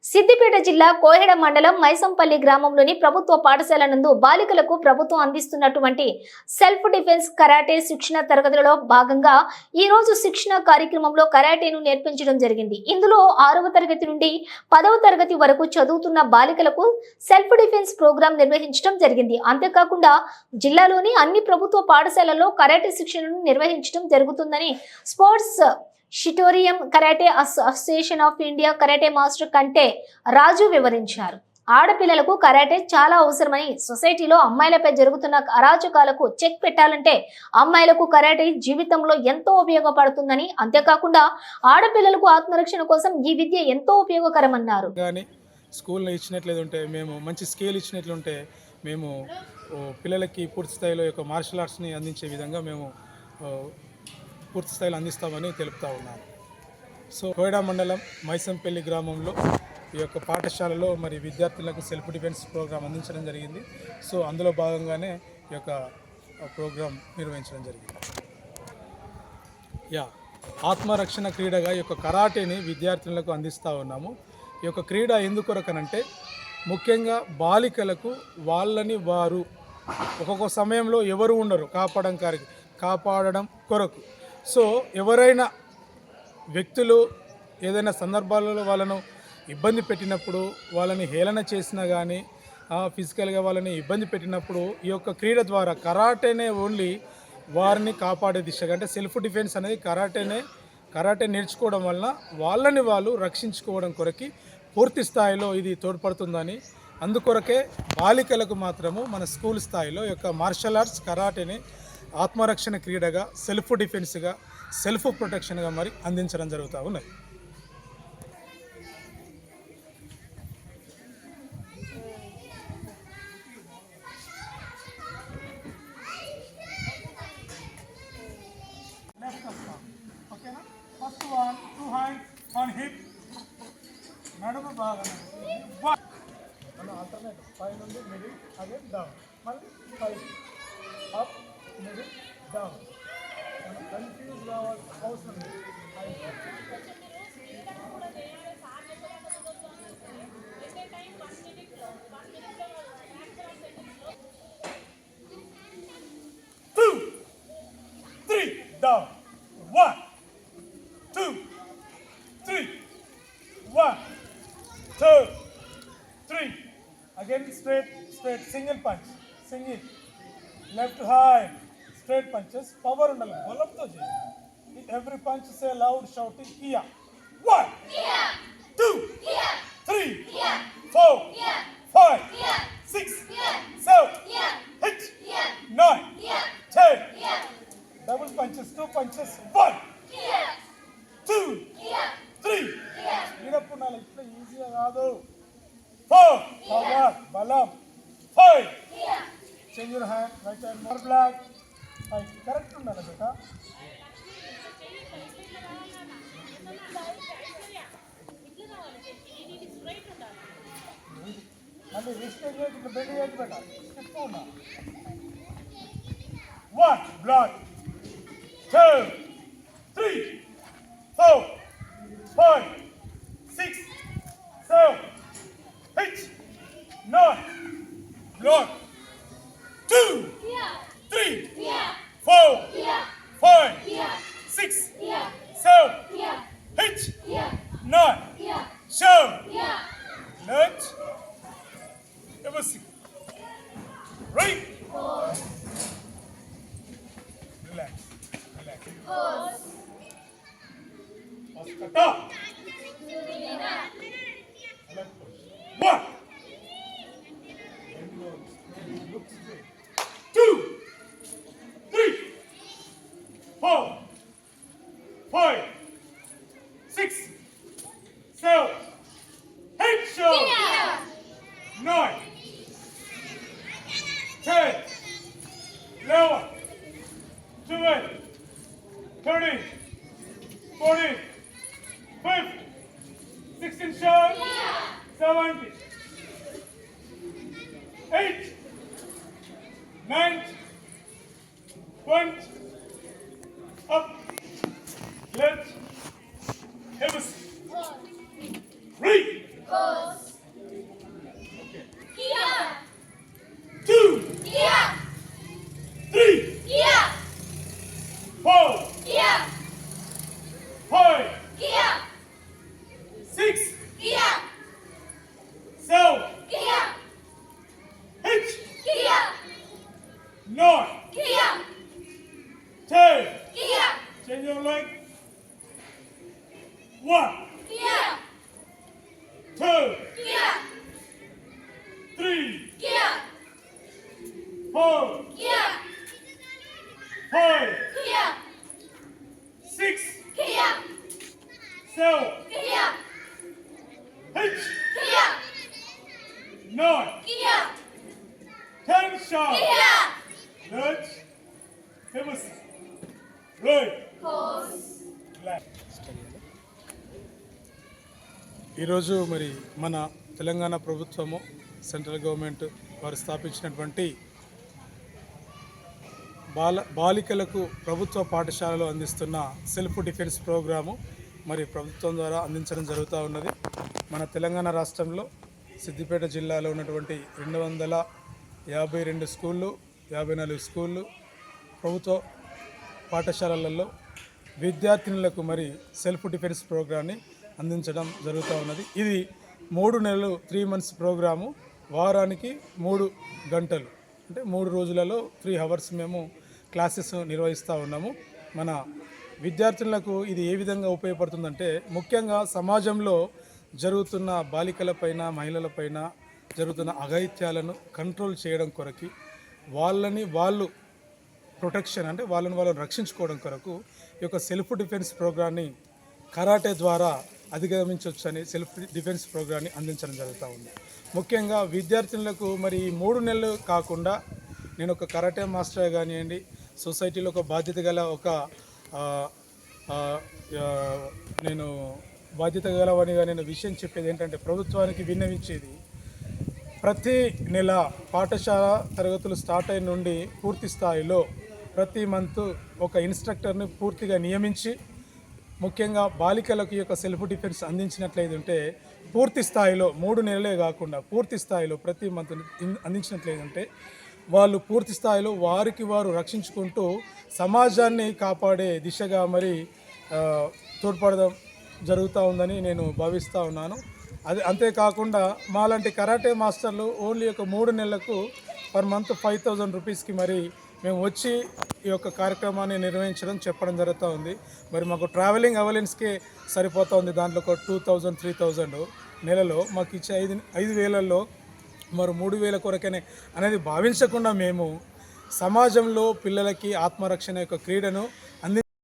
సిద్దిపేట జిల్లా కోహెడ మండలం మైసంపల్లి గ్రామంలోని ప్రభుత్వ పాఠశాల నందు బాలికలకు ప్రభుత్వం అందిస్తున్నటువంటి సెల్ఫ్ డిఫెన్స్ కరాటే శిక్షణ తరగతులలో భాగంగా ఈ రోజు శిక్షణ కార్యక్రమంలో కరాటేను నేర్పించడం జరిగింది. ఇందులో 6వ తరగతి నుండి 10వ తరగతి వరకు చదువుతున్న బాలికలకు సెల్ఫ్ డిఫెన్స్ ప్రోగ్రాం నిర్వహించడం జరిగింది. అంతేకాకుండా జిల్లాలోని అన్ని ప్రభుత్వ పాఠశాలల్లో కరాటే శిక్షణను నిర్వహించడం జరుగుతుందని స్పోర్ట్స్ షిటోరియం karate association of India karate master కంటే రాజు వివరించారు. ఆడపిల్లలకు కరాటే చాలా అవసరమని, సొసైటీలో అమ్మాయిలపై జరుగుతున్న అరాచకాలకు చెక్ పెట్టాలంటే అమ్మాయిలకు కరాటే జీవితంలో ఎంతో ఉపయోగపడుతుందని, అంతేకాకుండా ఆడపిల్లలకు ఆత్మరక్షణ కోసం ఈ విద్య ఎంతో ఉపయోగకరమన్నారు. స్కూల్లో ఇచ్చినట్లేదుంటే మేము మంచి స్కేల్ ఇచ్చినట్లుంటే మేము పిల్లలకి పూర్తి స్థాయిలో యొక్క మార్షల్ ఆర్ట్స్ని అందించే విధంగా మేము పూర్తి స్థాయిలో అందిస్తామని తెలుపుతా ఉన్నాను. సో కోయడా మండలం మైసంపల్లి గ్రామంలో ఈ యొక్క పాఠశాలలో మరి విద్యార్థులకు సెల్ఫ్ డిఫెన్స్ ప్రోగ్రాం అందించడం జరిగింది. సో అందులో భాగంగానే ఈ యొక్క ప్రోగ్రాం నిర్వహించడం జరిగింది. ఆత్మరక్షణ క్రీడగా ఈ యొక్క కరాటేని విద్యార్థులకు అందిస్తూ ఉన్నాము. ఈ యొక్క క్రీడ ఎందుకొరకనంటే ముఖ్యంగా బాలికలకు వాళ్ళని వారు ఒక్కొక్క సమయంలో ఎవరు ఉండరు కాపాడడం కొరకు. సో ఎవరైనా వ్యక్తులు ఏదైనా సందర్భాలలో వాళ్ళను ఇబ్బంది పెట్టినప్పుడు, వాళ్ళని హేళన చేసినా కానీ, ఫిజికల్గా వాళ్ళని ఇబ్బంది పెట్టినప్పుడు ఈ యొక్క క్రీడ ద్వారా కరాటేనే ఓన్లీ వారిని కాపాడే దిశగా, అంటే సెల్ఫ్ డిఫెన్స్ అనేది కరాటే నేర్చుకోవడం వలన వాళ్ళని వాళ్ళు రక్షించుకోవడం కొరకి పూర్తి స్థాయిలో ఇది తోడ్పడుతుందని, అందుకొరకే బాలికలకు మాత్రము మన స్కూల్ స్థాయిలో యొక్క మార్షల్ ఆర్ట్స్ కరాటేని ఆత్మరక్షణ క్రీడగా, సెల్ఫ్ డిఫెన్స్గా, సెల్ఫ్ ప్రొటెక్షన్గా మరి అందించడం జరుగుతూ ఉన్నది. ఓకేనా? ఫస్ట్ 2 హ్యాండ్స్ ఆన్ హిప్, నడుము బాగా ఆల్టర్నేట్ పై నుండి మిడిల్, అదే డౌన్, మళ్ళీ పై అప్, మిడిల్, డౌన్. మనం కన్ఫ్యూజ్ కావాల్సిన అవసరం లేదు. 2, 3 down, 1, 2, 3, 1, 2, 3. Again straight, single punch, single, left hand, straight punches, power ఉండాలి, బలంతో చేయాలి. Every punch say loud shouting, Kia. 1, 2, 3, 4, 5, 6, 7, 8, 9, 10. Double punches, 2 punches, 1, 2, 3. Speedup ఉండాలి, ఇట్లా ఈజీగా కాదు. 4, పవర్, బలం. 5, change your hand, right hand more black. Correct ఉండాలి బేట. మళ్ళీ రిస్టేజ్ ఇట్లా బెండ్ చేయొచ్చు బేట, స్టిఫ్ ఉన్నా. 1 black, 2, 3, 4, 5, 6, 7, 8, 9, black. 2, 3, 4, 5, 6, 7, 8, 9, 7. Let's ever see. Right. Relax. Pause. Kata. Left push. 1. Look straight. 2, 3, 4, 5, 6, 7, 8, 9, 10, 11, 12, 13, 14, 15, 16, 17, 8, 9, 1, up, left, have a seat. Right. Two, three, four, five, six, seven, eight, nine, 10. Change your leg. 1, 2, 3, 4, 5, 6, 7, 8, 9, 10 sharp. Left, famous, right, left. ఈరోజు మరి మన తెలంగాణ ప్రభుత్వము central government వారు స్థాపించినటువంటి బాలికలకు ప్రభుత్వ పాఠశాలలో అందిస్తున్న సెల్ఫ్ డిఫెన్స్ ప్రోగ్రాము మరి ప్రభుత్వం ద్వారా అందించడం జరుగుతూ ఉన్నది. మన తెలంగాణ రాష్ట్రంలో సిద్దిపేట జిల్లాలో ఉన్నటువంటి 252 స్కూళ్ళు, 54 స్కూళ్ళు ప్రభుత్వ పాఠశాలలలో విద్యార్థినులకు మరి సెల్ఫ్ డిఫెన్స్ ప్రోగ్రామ్ని అందించడం జరుగుతూ ఉన్నది. ఇది 3 నెలలు 3 మంత్స్ ప్రోగ్రాము. వారానికి 3 గంటలు అంటే 3 రోజులలో 3 అవర్స్ మేము క్లాసెస్ నిర్వహిస్తూ ఉన్నాము. మన విద్యార్థులకు ఇది ఏ విధంగా ఉపయోగపడుతుందంటే ముఖ్యంగా సమాజంలో జరుగుతున్న బాలికలపైన మహిళలపైన జరుగుతున్న అఘాయిత్యాలను కంట్రోల్ చేయడం కొరకు వాళ్ళు ప్రొటెక్షన్ అంటే వాళ్ళని రక్షించుకోవడం కొరకు ఈ యొక్క సెల్ఫ్ డిఫెన్స్ ప్రోగ్రామ్ని కరాటే ద్వారా అధిగమించవచ్చని సెల్ఫ్ డిఫెన్స్ ప్రోగ్రామ్ని అందించడం జరుగుతూ ఉంది. ముఖ్యంగా విద్యార్థులకు మరి ఈ 3 నెలలు కాకుండా నేను ఒక కరాటే మాస్టర్ కానివ్వండి, సొసైటీలో ఒక బాధ్యత గల నేను బాధ్యత గలవనిగా నేను విషయం చెప్పేది ఏంటంటే ప్రభుత్వానికి విన్నవించేది ప్రతి నెల పాఠశాల తరగతులు స్టార్ట్ అయిన నుండి పూర్తి స్థాయిలో ప్రతి మంత్ ఒక ఇన్స్ట్రక్టర్ని పూర్తిగా నియమించి ముఖ్యంగా బాలికలకు యొక్క సెల్ఫ్ డిఫెన్స్ అందించినట్లయితే పూర్తి స్థాయిలో 3 నెలలే కాకుండా పూర్తి స్థాయిలో ప్రతి మంత్ అందించినట్లయితే వాళ్ళు పూర్తి స్థాయిలో వారికి వారు రక్షించుకుంటూ సమాజాన్ని కాపాడే దిశగా మరి తోడ్పడడం జరుగుతూ ఉందని నేను భావిస్తూ ఉన్నాను. అది అంతేకాకుండా మాలాంటి కరాటే మాస్టర్లు ఓన్లీ ఒక 3 నెలలకు పర్ మంత్ 5,000 రూపీస్కి మరి మేము వచ్చి ఈ యొక్క కార్యక్రమాన్ని నిర్వహించడం చెప్పడం జరుగుతూ ఉంది. మరి మాకు ట్రావెలింగ్ అవలెన్స్కే సరిపోతూ ఉంది. దాంట్లో ఒక 2,000 3,000 నెలలో మాకు ఇచ్చే 5,000లో మరి 3,000 కొరకనే అనేది భావించకుండా మేము సమాజంలో పిల్లలకి ఆత్మరక్షణ యొక్క క్రీడను